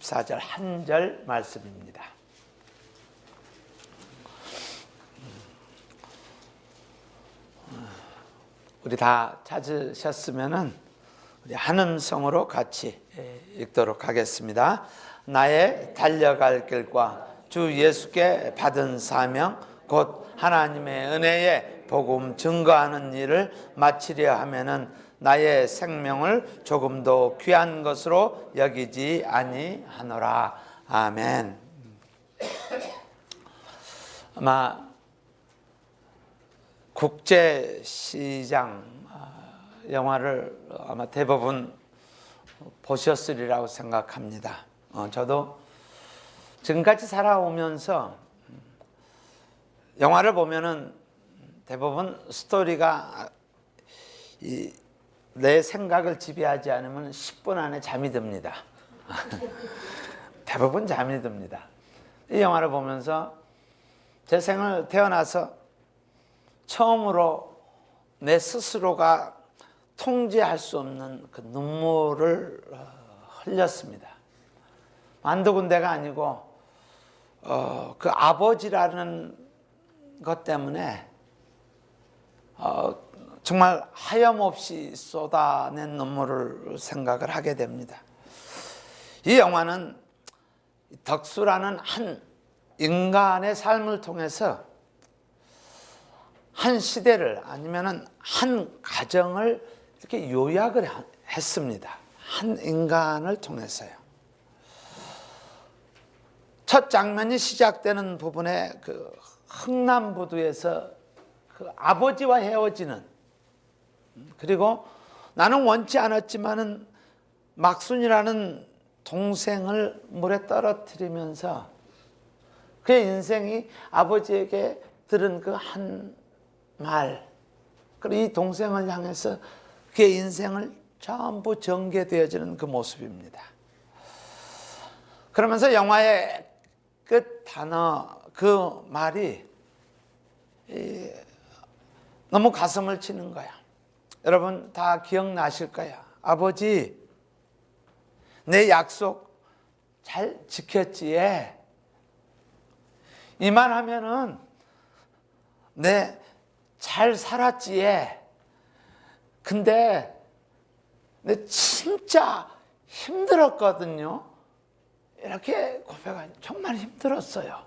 14절 한 절 말씀입니다. 우리 다 찾으셨으면은 우리 한 음성으로 같이 읽도록 하겠습니다. 나의 달려갈 길과 주 예수께 받은 사명 곧 하나님의 은혜의 복음 증거하는 일을 마치려 하면은 나의 생명을 조금도 귀한 것으로 여기지 아니하노라. 아멘. 아마 국제시장 영화를 아마 대부분 보셨으리라고 생각합니다. 저도 지금까지 살아오면서 영화를 보면은 대부분 스토리가 내 생각을 지배하지 않으면 10분 안에 잠이 듭니다. 대부분 잠이 듭니다. 이 영화를 보면서 제 생을 태어나서 처음으로 내 스스로가 통제할 수 없는 그 눈물을 흘렸습니다. 한두 군데가 아니고 그 아버지라는 것 때문에 정말 하염없이 쏟아낸 눈물을 생각을 하게 됩니다. 이 영화는 덕수라는 한 인간의 삶을 통해서 한 시대를 아니면은 한 가정을 이렇게 요약을 했습니다. 한 인간을 통해서요. 첫 장면이 시작되는 부분에 그 흥남부두에서 그 아버지와 헤어지는, 그리고 나는 원치 않았지만은 막순이라는 동생을 물에 떨어뜨리면서 그의 인생이 아버지에게 들은 그 한 말, 그리고 이 동생을 향해서 그의 인생을 전부 전개되어지는 그 모습입니다. 그러면서 영화의 끝 단어, 그 말이 너무 가슴을 치는 거야. 여러분 다 기억나실 거야. 아버지, 내 약속 잘 지켰지에? 이 말 하면은 내 잘 살았지에? 근데 내 진짜 힘들었거든요. 이렇게 고백하니 정말 힘들었어요.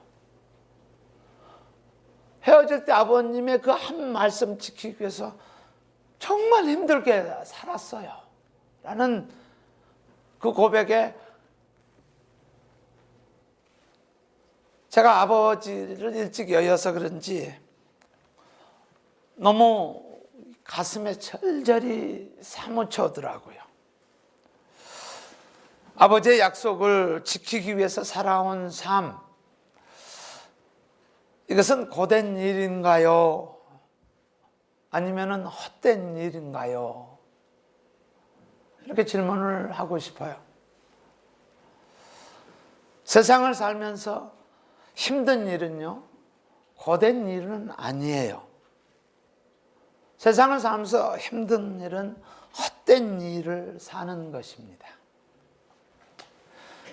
헤어질 때 아버님의 그 한 말씀 지키기 위해서 정말 힘들게 살았어요. 라는 그 고백에 제가 아버지를 일찍 여여서 그런지 너무 가슴에 절절히 사무쳐오더라고요. 아버지의 약속을 지키기 위해서 살아온 삶, 이것은 고된 일인가요? 아니면은 헛된 일인가요? 이렇게 질문을 하고 싶어요. 세상을 살면서 힘든 일은요, 고된 일은 아니에요. 세상을 살면서 힘든 일은 헛된 일을 사는 것입니다.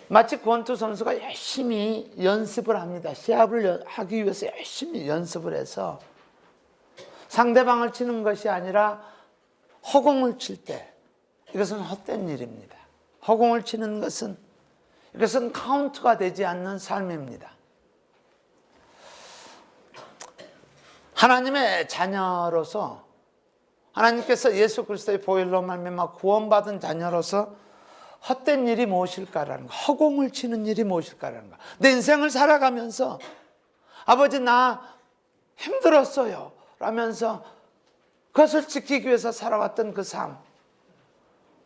마치 권투 선수가 열심히 연습을 합니다. 시합을 하기 위해서 열심히 연습을 해서 상대방을 치는 것이 아니라 허공을 칠 때, 이것은 헛된 일입니다. 허공을 치는 것은, 이것은 카운트가 되지 않는 삶입니다. 하나님의 자녀로서, 하나님께서 예수 그리스도의 보혈로 말미암아 구원받은 자녀로서 헛된 일이 무엇일까라는 거, 허공을 치는 일이 무엇일까라는 거. 내 인생을 살아가면서 아버지 나 힘들었어요 라면서 그것을 지키기 위해서 살아왔던 그 삶,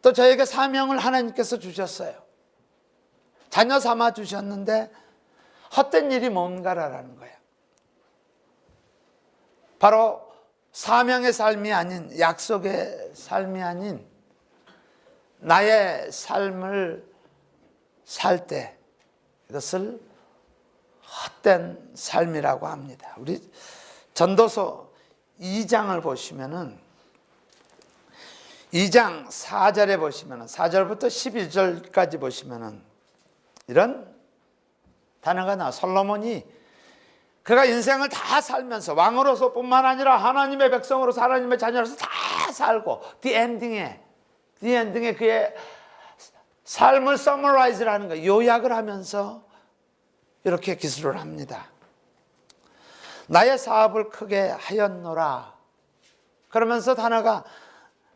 또 저에게 사명을 하나님께서 주셨어요. 자녀 삼아 주셨는데 헛된 일이 뭔가라는 거예요. 바로 사명의 삶이 아닌, 약속의 삶이 아닌 나의 삶을 살 때 이것을 헛된 삶이라고 합니다. 우리 전도서 2장을 보시면은 2장 4절에 보시면은 4절부터 11절까지 보시면은 이런 단어가 나와. 솔로몬이 그가 인생을 다 살면서 왕으로서 뿐만 아니라 하나님의 백성으로서 하나님의 자녀로서 다 살고 the ending에 그의 삶을 서머라이즈를 하는 거예요. 요약을 하면서 이렇게 기술을 합니다. 나의 사업을 크게 하였노라. 그러면서 단어가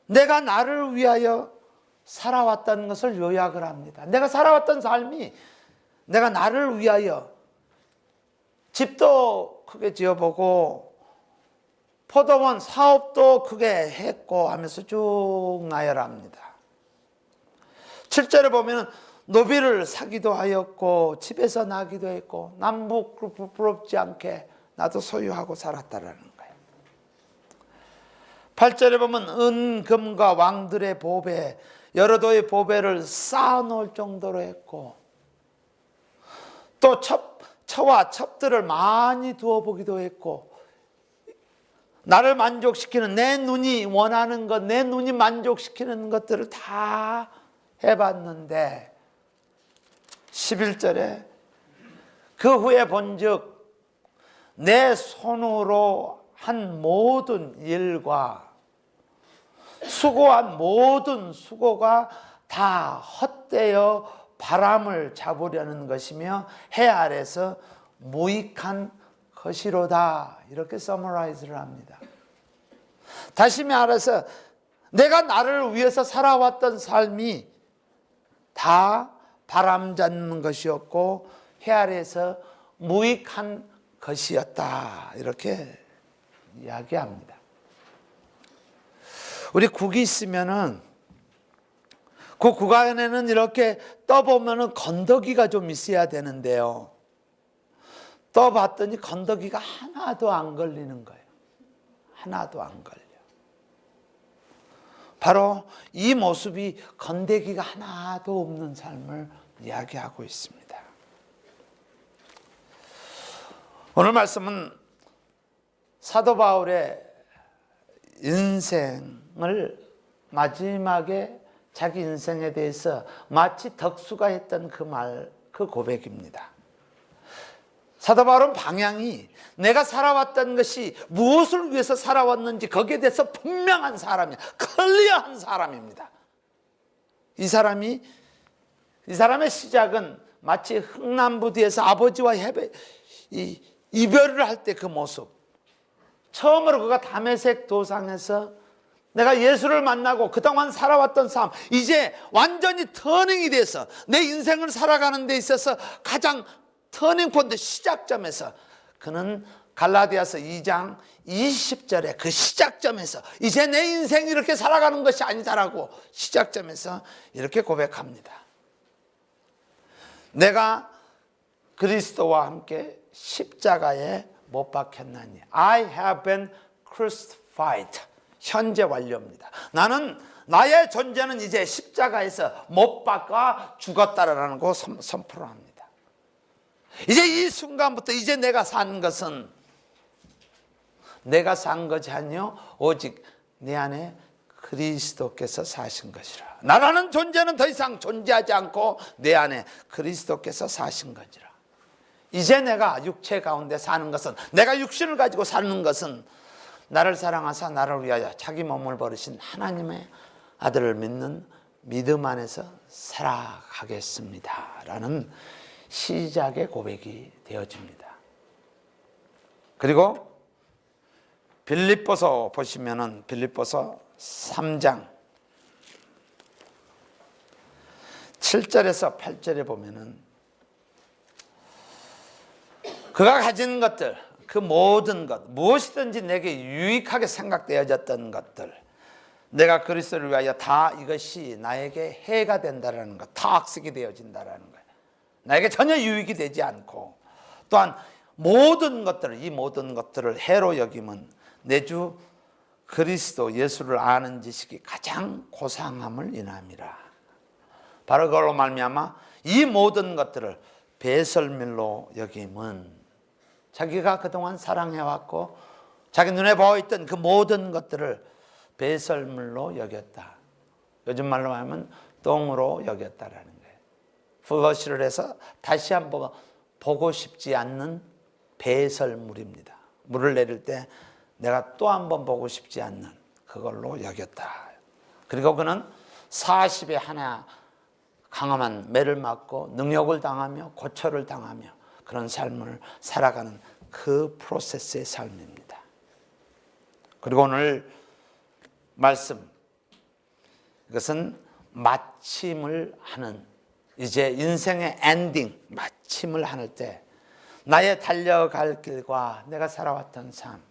내가 나를 위하여 살아왔다는 것을 요약을 합니다. 내가 살아왔던 삶이 내가 나를 위하여 집도 크게 지어보고 포도원 사업도 크게 했고 하면서 쭉 나열합니다. 7절에 보면 노비를 사기도 하였고 집에서 나기도 했고 남북 부럽지 않게 나도 소유하고 살았다라는 거예요. 8절에 보면 은금과 왕들의 보배 여러 도의 보배를 쌓아놓을 정도로 했고 또 처와 첩들을 많이 두어보기도 했고 나를 만족시키는 내 눈이 원하는 것, 내 눈이 만족시키는 것들을 다 해봤는데 11절에 그 후에 본즉 내 손으로 한 모든 일과 수고한 모든 수고가 다 헛되어 바람을 잡으려는 것이며 해 아래서 무익한 것이로다. 이렇게 서머라이즈를 합니다. 다시 말해서 내가 나를 위해서 살아왔던 삶이 다 바람 잡는 것이었고 해 아래서 무익한 것이었다. 이렇게 이야기합니다. 우리 국이 있으면은 그 구간에는 이렇게 떠보면은 건더기가 좀 있어야 되는데요. 떠봤더니 건더기가 하나도 안 걸리는 거예요. 하나도 안 걸려. 바로 이 모습이 건더기가 하나도 없는 삶을 이야기하고 있습니다. 오늘 말씀은 사도 바울의 인생을 마지막에 자기 인생에 대해서 마치 덕수가 했던 그 고백입니다. 사도 바울은 방향이 내가 살아왔던 것이 무엇을 위해서 살아왔는지 거기에 대해서 분명한 사람이야. 클리어한 사람입니다. 이 사람의 시작은 마치 흥남부두에서 아버지와 이별을 할 때 그 모습. 처음으로 그가 다메섹 도상에서 내가 예수를 만나고 그동안 살아왔던 삶, 이제 완전히 터닝이 돼서 내 인생을 살아가는 데 있어서 가장 터닝포인트 시작점에서 그는 갈라디아서 2장 20절에 그 시작점에서 이제 내 인생이 이렇게 살아가는 것이 아니다라고 시작점에서 이렇게 고백합니다. 내가 그리스도와 함께 십자가에 못 박혔나니 I have been crucified. 현재 완료입니다. 나는 나의 존재는 이제 십자가에서 못 박아 죽었다라는 거 선포를 합니다. 이제 이 순간부터 이제 내가 산 것은 내가 산 것이 아니요 오직 내 안에 그리스도께서 사신 것이라. 나라는 존재는 더 이상 존재하지 않고 내 안에 그리스도께서 사신 것이라. 이제 내가 육체 가운데 사는 것은, 내가 육신을 가지고 사는 것은 나를 사랑하사 나를 위하여 자기 몸을 버리신 하나님의 아들을 믿는 믿음 안에서 살아가겠습니다 라는 시작의 고백이 되어집니다. 그리고 빌립보서 보시면은 빌립보서 3장 7절에서 8절에 보면은 그가 가진 것들, 그 모든 것, 무엇이든지 내게 유익하게 생각되어졌던 것들, 내가 그리스도를 위하여 다 이것이 나에게 해가 된다라는 것, 탁식이 되어진다라는 거예요. 나에게 전혀 유익이 되지 않고, 또한 모든 것들을, 이 모든 것들을 해로 여김은 내 주 그리스도 예수를 아는 지식이 가장 고상함을 인함이라. 바로 그걸로 말미암아 이 모든 것들을 배설물로 여김은, 자기가 그동안 사랑해왔고 자기 눈에 보여있던 그 모든 것들을 배설물로 여겼다. 요즘 말로 하면 똥으로 여겼다라는 거예요. 플러시를 해서 다시 한번 보고 싶지 않는 배설물입니다. 물을 내릴 때 내가 또 한번 보고 싶지 않는 그걸로 여겼다. 그리고 그는 40에 하나 강함한 매를 맞고 능욕을 당하며 고초를 당하며 그런 삶을 살아가는 그 프로세스의 삶입니다. 그리고 오늘 말씀, 이것은 마침을 하는, 이제 인생의 엔딩, 마침을 하는 때 나의 달려갈 길과 내가 살아왔던 삶,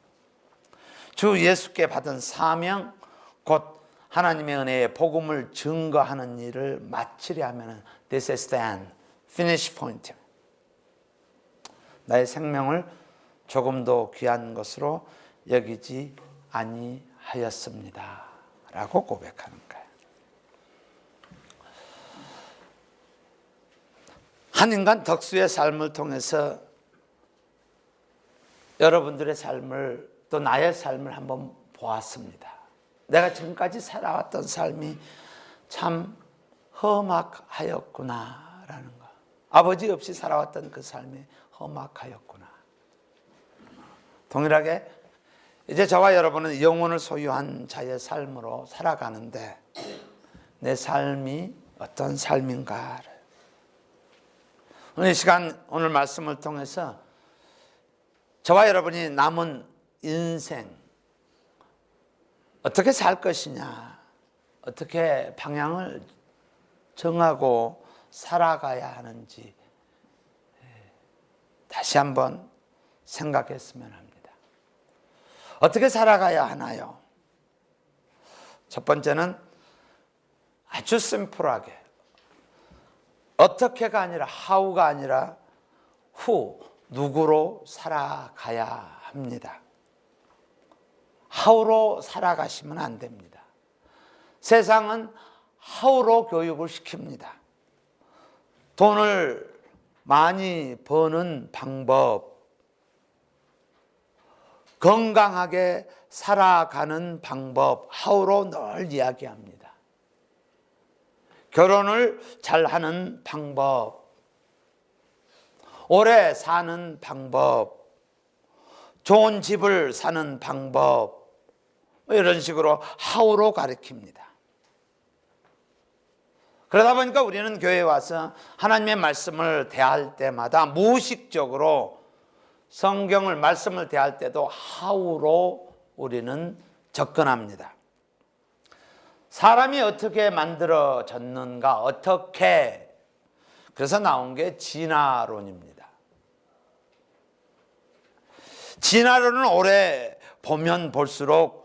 주 예수께 받은 사명, 곧 하나님의 은혜의 복음을 증거하는 일을 마치려 하면 This is the end, finish point. 나의 생명을 조금도 귀한 것으로 여기지 아니하였습니다 라고 고백하는 거예요. 한 인간 덕수의 삶을 통해서 여러분들의 삶을, 또 나의 삶을 한번 보았습니다. 내가 지금까지 살아왔던 삶이 참 험악하였구나 라는 거. 아버지 없이 살아왔던 그 삶이 험악하였구나. 동일하게 이제 저와 여러분은 영혼을 소유한 자의 삶으로 살아가는데 내 삶이 어떤 삶인가를, 오늘 이 시간, 오늘 말씀을 통해서 저와 여러분이 남은 인생 어떻게 살 것이냐, 어떻게 방향을 정하고 살아가야 하는지 다시 한번 생각했으면 합니다. 어떻게 살아가야 하나요? 첫 번째는 아주 심플하게, 어떻게가 아니라 how가 아니라 who, 누구로 살아가야 합니다. how로 살아가시면 안 됩니다. 세상은 how로 교육을 시킵니다. 돈을 많이 버는 방법, 건강하게 살아가는 방법, how로 늘 이야기합니다. 결혼을 잘하는 방법, 오래 사는 방법, 좋은 집을 사는 방법, 이런 식으로 how로 가르칩니다. 그러다 보니까 우리는 교회에 와서 하나님의 말씀을 대할 때마다 무의식적으로 성경을, 말씀을 대할 때도 how로 우리는 접근합니다. 사람이 어떻게 만들어졌는가, 어떻게, 그래서 나온 게 진화론입니다. 진화론은 오래 보면 볼수록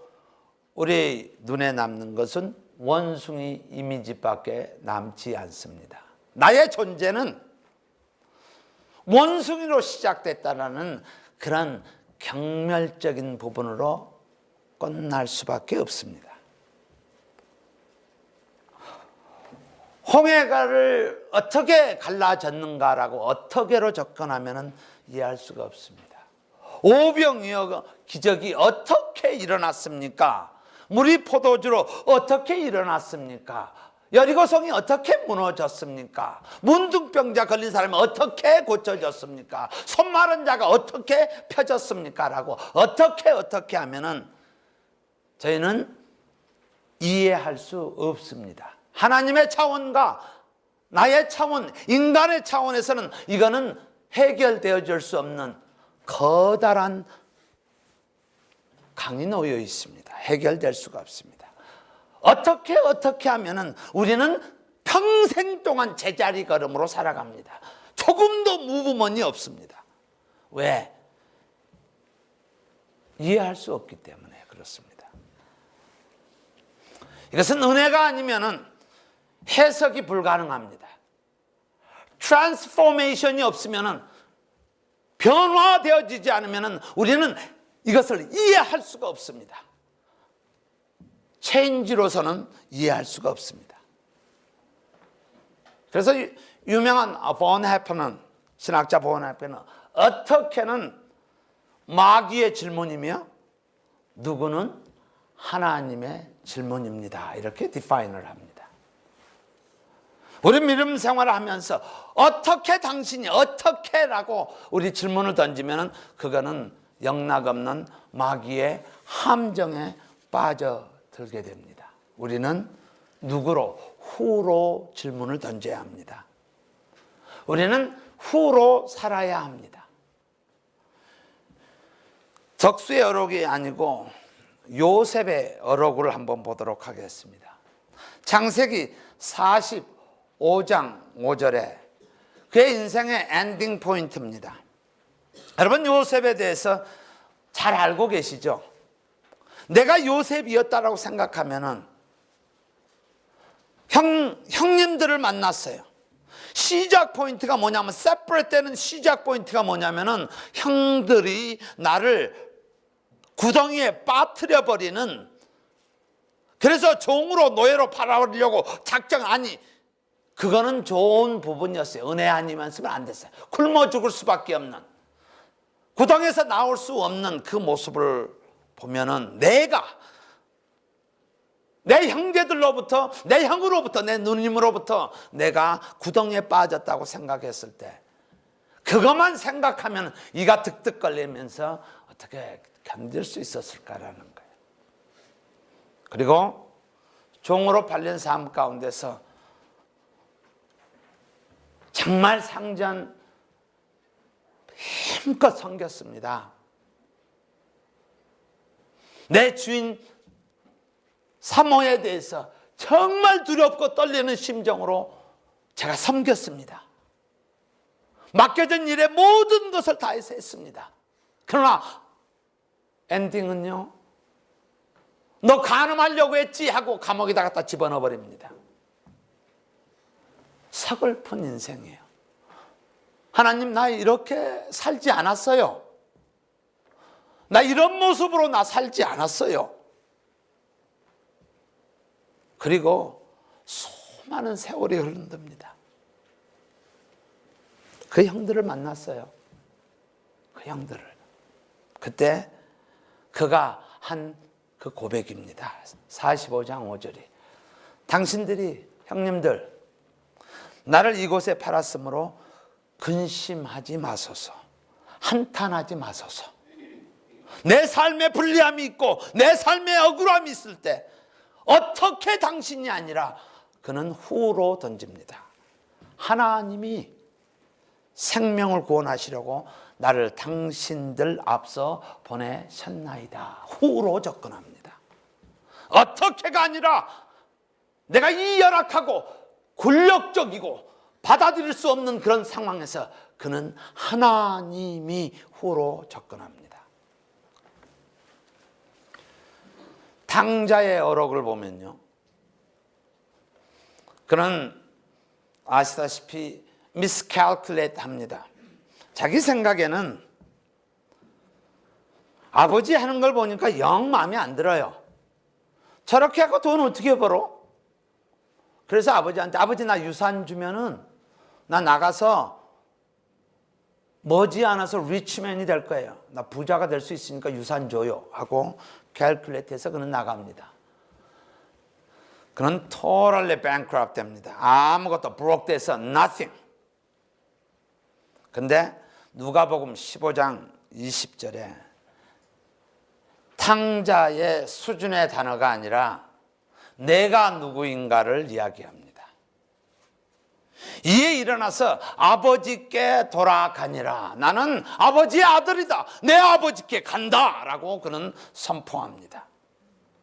우리 눈에 남는 것은 원숭이 이미지밖에 남지 않습니다. 나의 존재는 원숭이로 시작됐다는 그런 경멸적인 부분으로 끝날 수밖에 없습니다. 홍해가를 어떻게 갈라졌는가라고 어떻게로 접근하면 이해할 수가 없습니다. 오병이어 기적이 어떻게 일어났습니까? 물이 포도주로 어떻게 일어났습니까? 여리고성이 어떻게 무너졌습니까? 문둥병자 걸린 사람이 어떻게 고쳐졌습니까? 손 마른 자가 어떻게 펴졌습니까? 라고 어떻게 하면은 저희는 이해할 수 없습니다. 하나님의 차원과 나의 차원, 인간의 차원에서는 이거는 해결되어질 수 없는 커다란 강이 놓여 있습니다. 해결될 수가 없습니다. 어떻게 하면은 우리는 평생 동안 제자리 걸음으로 살아갑니다. 조금도 무브먼이 없습니다. 왜? 이해할 수 없기 때문에 그렇습니다. 이것은 은혜가 아니면은 해석이 불가능합니다. 트랜스포메이션이 없으면은, 변화되어지지 않으면은 우리는 이것을 이해할 수가 없습니다. 체인지로서는 이해할 수가 없습니다. 그래서 유명한 본해퍼는, 신학자 본해퍼는 어떻게는 마귀의 질문이며 누구는 하나님의 질문입니다. 이렇게 디파인을 합니다. 우리 믿음 생활을 하면서 어떻게 당신이 어떻게라고 우리 질문을 던지면 그거는 영락없는 마귀의 함정에 빠져들게 됩니다. 우리는 누구로? 후로 질문을 던져야 합니다. 우리는 후로 살아야 합니다. 적수의 어록이 아니고 요셉의 어록을 한번 보도록 하겠습니다. 창세기 45장 5절에 그의 인생의 엔딩 포인트입니다. 여러분, 요셉에 대해서 잘 알고 계시죠? 내가 요셉이었다라고 생각하면은 형님들을 만났어요. 시작 포인트가 뭐냐면, 세퍼레이트 되는 시작 포인트가 뭐냐면은 형들이 나를 구덩이에 빠뜨려 버리는, 그래서 종으로 노예로 팔아버리려고 작정, 아니 그거는 좋은 부분이었어요. 은혜 아니면서는 안 됐어요. 굶어 죽을 수밖에 없는, 구덩이에서 나올 수 없는 그 모습을 보면은 내가 내 형제들로부터, 내 형으로부터, 내 누님으로부터 내가 구덩이에 빠졌다고 생각했을 때, 그것만 생각하면 이가 득득 걸리면서 어떻게 견딜 수 있었을까라는 거예요. 그리고 종으로 팔린 삶 가운데서 정말 상전 힘껏 섬겼습니다. 내 주인 사모에 대해서 정말 두렵고 떨리는 심정으로 제가 섬겼습니다. 맡겨진 일에 모든 것을 다해서 했습니다. 그러나 엔딩은요, 너 간음하려고 했지 하고 감옥에다 갖다 집어넣어 버립니다. 서글픈 인생이에요. 하나님, 나 이렇게 살지 않았어요. 나 이런 모습으로 나 살지 않았어요. 그리고 수많은 세월이 흐른답니다. 그 형들을 만났어요. 그 형들을. 그때 그가 한 그 고백입니다. 45장 5절이 당신들이, 형님들, 나를 이곳에 팔았으므로 근심하지 마소서, 한탄하지 마소서. 내 삶에 불리함이 있고 내 삶에 억울함이 있을 때 어떻게 당신이 아니라, 그는 후로 던집니다. 하나님이 생명을 구원하시려고 나를 당신들 앞서 보내셨나이다. 후로 접근합니다. 어떻게가 아니라 내가 이 열악하고 굴욕적이고 받아들일 수 없는 그런 상황에서 그는 하나님이 후로 접근합니다. 탕자의 어록을 보면요, 그는 아시다시피 miscalculate 합니다. 자기 생각에는 아버지 하는 걸 보니까 영 마음에 안 들어요. 저렇게 하고 돈 어떻게 벌어? 그래서 아버지한테, 아버지 나 유산 주면은 나 나가서 머지않아서 리치맨이 될 거예요. 나 부자가 될 수 있으니까 유산 줘요 하고 캘큘레이트해서 그는 나갑니다. 그는 totally bankrupt 됩니다. 아무것도 broke 돼서 nothing. 근데 누가복음 15장 20절에 탕자의 수준의 단어가 아니라 내가 누구인가를 이야기합니다. 이에 일어나서 아버지께 돌아가니라. 나는 아버지의 아들이다. 내 아버지께 간다 라고 그는 선포합니다.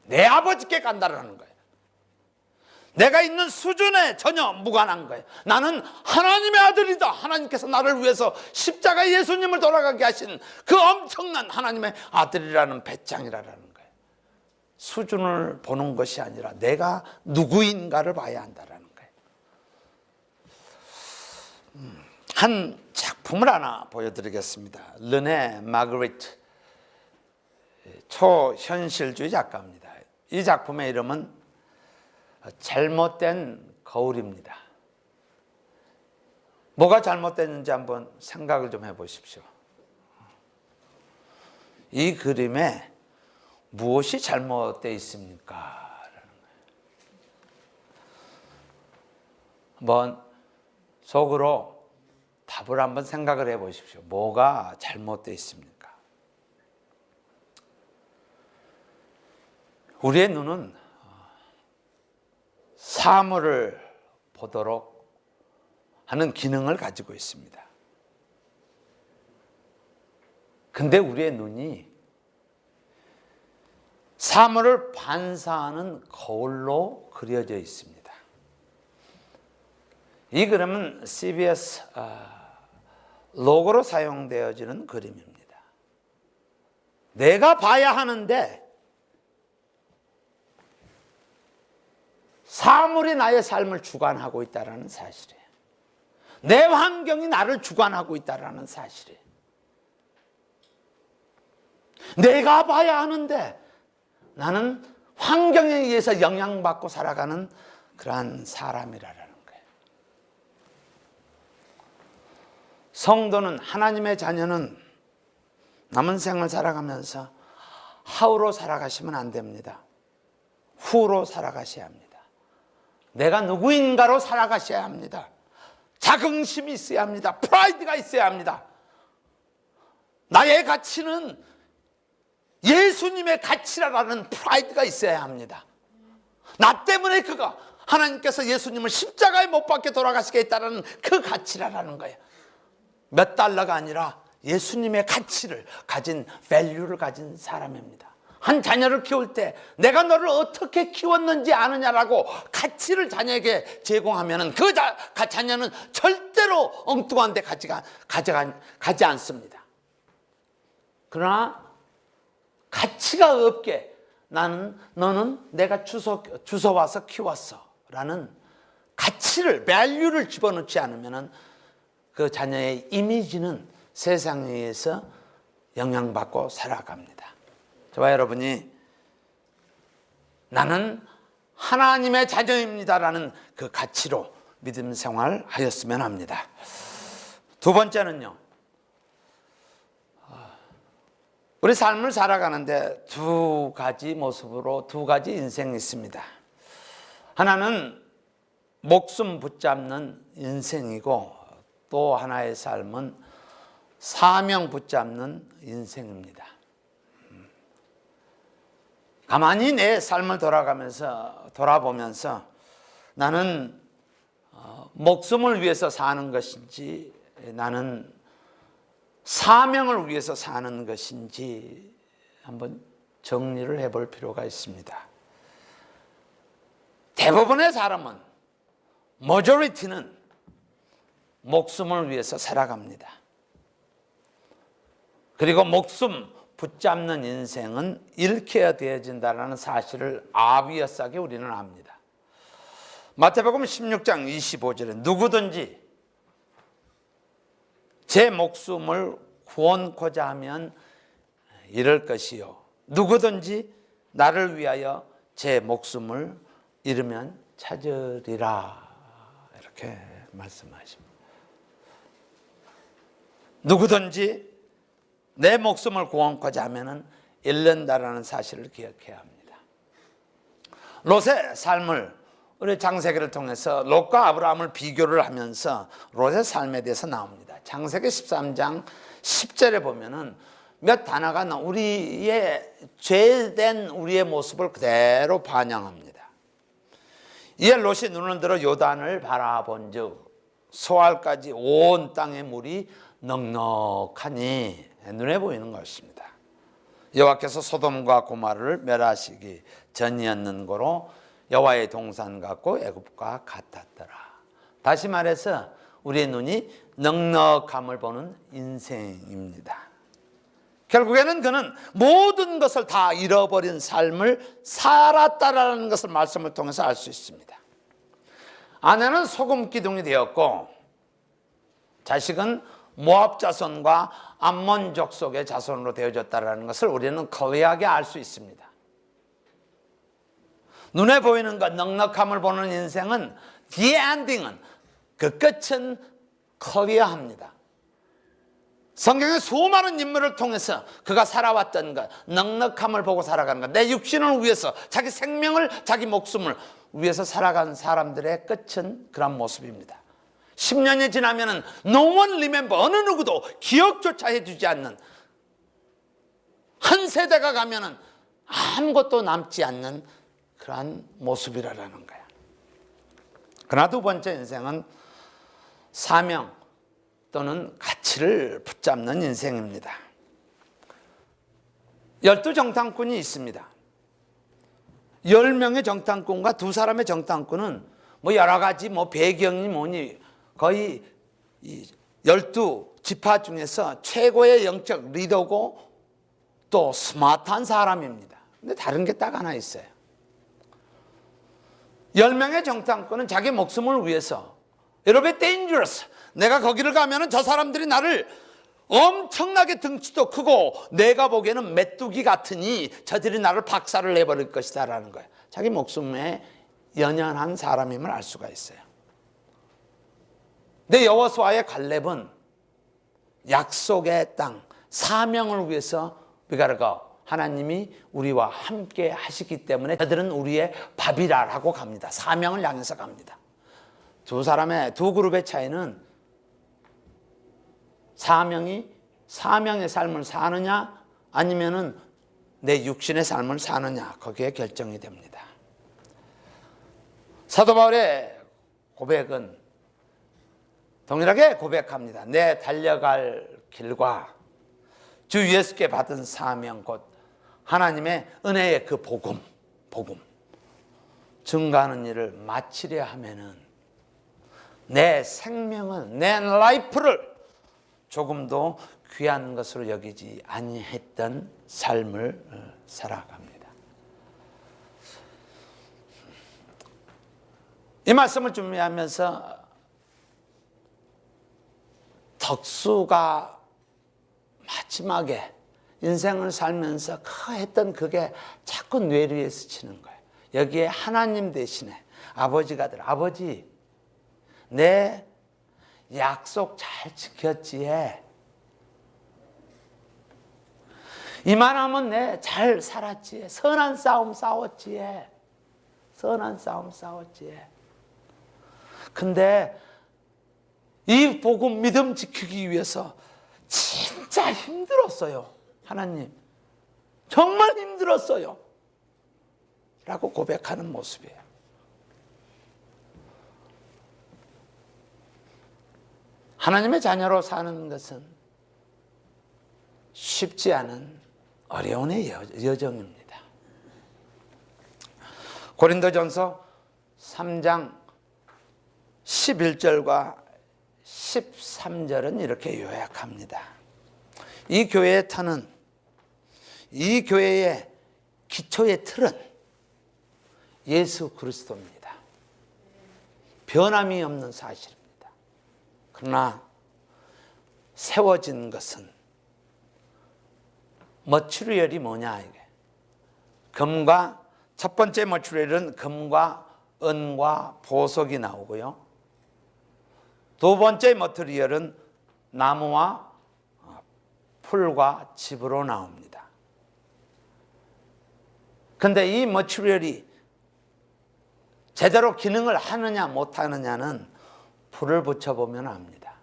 내 아버지께 간다라는 거예요. 내가 있는 수준에 전혀 무관한 거예요. 나는 하나님의 아들이다. 하나님께서 나를 위해서 십자가 예수님을 돌아가게 하신 그 엄청난 하나님의 아들이라는 배짱이라는 거예요. 수준을 보는 것이 아니라 내가 누구인가를 봐야 한다는 거예요. 한 작품을 하나 보여드리겠습니다. 르네 마그리트, 초현실주의 작가입니다. 이 작품의 이름은 잘못된 거울입니다. 뭐가 잘못됐는지 한번 생각을 좀 해보십시오. 이 그림에 무엇이 잘못되어 있습니까? 한번 속으로 답을 한번 생각을 해 보십시오. 뭐가 잘못되어 있습니까? 우리의 눈은 사물을 보도록 하는 기능을 가지고 있습니다. 근데 우리의 눈이 사물을 반사하는 거울로 그려져 있습니다. 이 그림은 CBS 로고로 사용되어지는 그림입니다. 내가 봐야 하는데 사물이 나의 삶을 주관하고 있다는 사실이에요. 내 환경이 나를 주관하고 있다는 사실이에요. 내가 봐야 하는데 나는 환경에 의해서 영향받고 살아가는 그러한 사람이라는 거예요. 성도는, 하나님의 자녀는 남은 생을 살아가면서 하우로 살아가시면 안 됩니다. 후로 살아가셔야 합니다. 내가 누구인가로 살아가셔야 합니다. 자긍심이 있어야 합니다. 프라이드가 있어야 합니다. 나의 가치는 예수님의 가치라는 프라이드가 있어야 합니다. 나 때문에 하나님께서 예수님을 십자가에 못 박게 돌아가시게 했다는 그 가치라는 거예요. 몇 달러가 아니라 예수님의 가치를 가진, 밸류를 가진 사람입니다. 한 자녀를 키울 때 내가 너를 어떻게 키웠는지 아느냐라고 가치를 자녀에게 제공하면 그 자녀는 절대로 엉뚱한 데 가지 않습니다. 그러나 가치가 없게 너는 내가 주워와서 키웠어 라는 가치를, 밸류를 집어넣지 않으면 그 자녀의 이미지는 세상에 의해서 영향받고 살아갑니다. 저와 여러분이 나는 하나님의 자녀입니다라는 그 가치로 믿음 생활하였으면 합니다. 두 번째는요, 우리 삶을 살아가는데 두 가지 모습으로 두 가지 인생이 있습니다. 하나는 목숨 붙잡는 인생이고 또 하나의 삶은 사명 붙잡는 인생입니다. 가만히 내 삶을 돌아보면서 나는 목숨을 위해서 사는 것인지 나는 사명을 위해서 사는 것인지 한번 정리를 해볼 필요가 있습니다. 대부분의 사람은, 머저리티는 목숨을 위해서 살아갑니다. 그리고 목숨 붙잡는 인생은 잃게 되어진다는 사실을 아비어싸게 우리는 압니다. 마태복음 16장 25절에 누구든지 제 목숨을 구원코자 하면 잃을 것이요 누구든지 나를 위하여 제 목숨을 잃으면 찾으리라, 이렇게 말씀하십니다. 누구든지 내 목숨을 구원코자 하면 잃는다라는 사실을 기억해야 합니다. 롯의 삶을, 우리 창세기를 통해서 롯과 아브라함을 비교를 하면서 롯의 삶에 대해서 나옵니다. 창세기 13장 10절에 보면은 몇 단어가 우리의 죄된 우리의 모습을 그대로 반영합니다. 이에 롯이 눈을 들어 요단을 바라본즉 소알까지 온 땅의 물이 넉넉하니 눈에 보이는 것입니다. 여호와께서 소돔과 고모라를 멸하시기 전이었는 고로 여호와의 동산 같고 애굽과 같았더라. 다시 말해서 우리의 눈이 넉넉함을 보는 인생입니다. 결국에는 그는 모든 것을 다 잃어버린 삶을 살았다라는 것을 말씀을 통해서 알 수 있습니다. 아내는 소금 기둥이 되었고 자식은 모압 자손과 암몬 족속의 자손으로 되어졌다는 것을 우리는 클리어하게 알 수 있습니다. 눈에 보이는 것, 넉넉함을 보는 인생은 the ending은, 그 끝은 클리어합니다. 성경의 수많은 인물을 통해서 그가 살아왔던 것, 넉넉함을 보고 살아가는 것, 내 육신을 위해서 자기 생명을, 자기 목숨을 위해서 살아간 사람들의 끝은 그런 모습입니다. 10년이 지나면은 no one remember, 어느 누구도 기억조차 해주지 않는, 한 세대가 가면은 아무것도 남지 않는 그러한 모습이라는 거야. 그러나 두 번째 인생은 사명 또는 가치를 붙잡는 인생입니다. 12정탐꾼이 있습니다. 10명의 정탐꾼과 2사람의 정탐꾼은 뭐 여러 가지 뭐 배경이 뭐니 거의 12지파 중에서 최고의 영적 리더고 또 스마트한 사람입니다. 근데 다른 게 딱 하나 있어요. 10명의 정탐꾼은 자기 목숨을 위해서 여러분 dangerous, 내가 거기를 가면은 저 사람들이 나를 엄청나게 덩치도 크고 내가 보기에는 메뚜기 같으니 저들이 나를 박살을 내버릴 것이다 라는 거예요. 자기 목숨에 연연한 사람임을 알 수가 있어요. 근데 여호수아의 갈렙은 약속의 땅, 사명을 위해서 하나님이 우리와 함께 하시기 때문에 저들은 우리의 밥이라고 갑니다. 사명을 향해서 갑니다. 두 그룹의 차이는 사명의 삶을 사느냐 아니면은 내 육신의 삶을 사느냐, 거기에 결정이 됩니다. 사도 바울의 고백은 동일하게 고백합니다. 내 달려갈 길과 주 예수께 받은 사명, 곧 하나님의 은혜의 그 복음 증거하는 일을 마치려 하면은 내 생명은, 내 라이프를 조금도 귀한 것으로 여기지 아니했던 삶을 살아갑니다. 이 말씀을 준비하면서 덕수가 마지막에 인생을 살면서 했던 그게 자꾸 뇌리에 스치는 거예요. 여기에 하나님 대신에 아버지가 아버지, 내 약속 잘 지켰지에, 이만하면 내 잘 살았지에, 선한 싸움 싸웠지에. 근데 이 복음 믿음 지키기 위해서 진짜 힘들었어요. 하나님 정말 힘들었어요 라고 고백하는 모습이에요. 하나님의 자녀로 사는 것은 쉽지 않은 어려운 여정입니다. 고린도전서 3장 11절과 13절은 이렇게 요약합니다. 이 교회의 터는, 이 교회의 기초의 틀은 예수 그리스도입니다. 변함이 없는 사실입니다. 그러나 세워진 것은 머추리얼이 뭐냐, 이게 금과, 첫 번째 머추리얼은 금과 은과 보석이 나오고요. 두 번째 머추리얼은 나무와 풀과 집으로 나옵니다. 근데 이 머추리얼이 제대로 기능을 하느냐 못하느냐는 불을 붙여보면 압니다.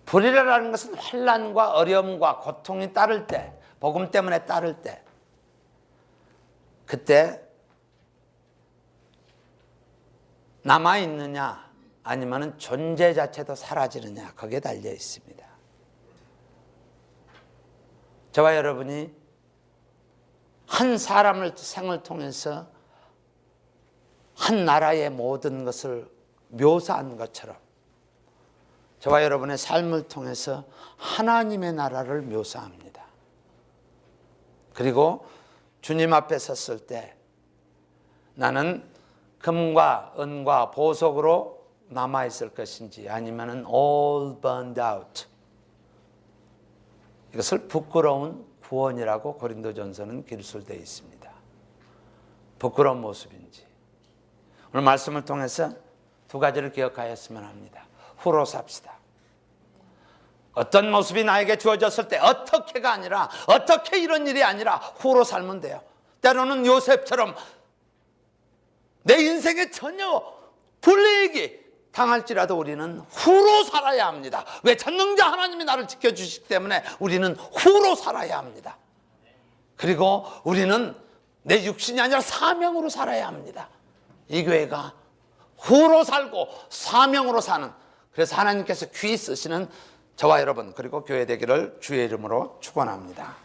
불이라는 것은 환난과 어려움과 고통이 따를 때, 복음 때문에 따를 때, 그때 남아있느냐 아니면 존재 자체도 사라지느냐, 거기에 달려 있습니다. 저와 여러분이 한 사람을 생을 통해서 한 나라의 모든 것을 묘사한 것처럼 저와 여러분의 삶을 통해서 하나님의 나라를 묘사합니다. 그리고 주님 앞에 섰을 때 나는 금과 은과 보석으로 남아있을 것인지 아니면 all burned out, 이것을 부끄러운 구원이라고 고린도전서는 기술되어 있습니다. 부끄러운 모습인지. 오늘 말씀을 통해서 두 가지를 기억하였으면 합니다. 후로 삽시다. 어떤 모습이 나에게 주어졌을 때 어떻게가 아니라, 어떻게 이런 일이 아니라 후로 살면 돼요. 때로는 요셉처럼 내 인생에 전혀 불이익이 당할지라도 우리는 후로 살아야 합니다. 왜? 전능자 하나님이 나를 지켜주시기 때문에 우리는 후로 살아야 합니다. 그리고 우리는 내 육신이 아니라 사명으로 살아야 합니다. 이 교회가 후로 살고 사명으로 사는, 그래서 하나님께서 귀히 쓰시는 저와 여러분 그리고 교회 되기를 주의 이름으로 축원합니다.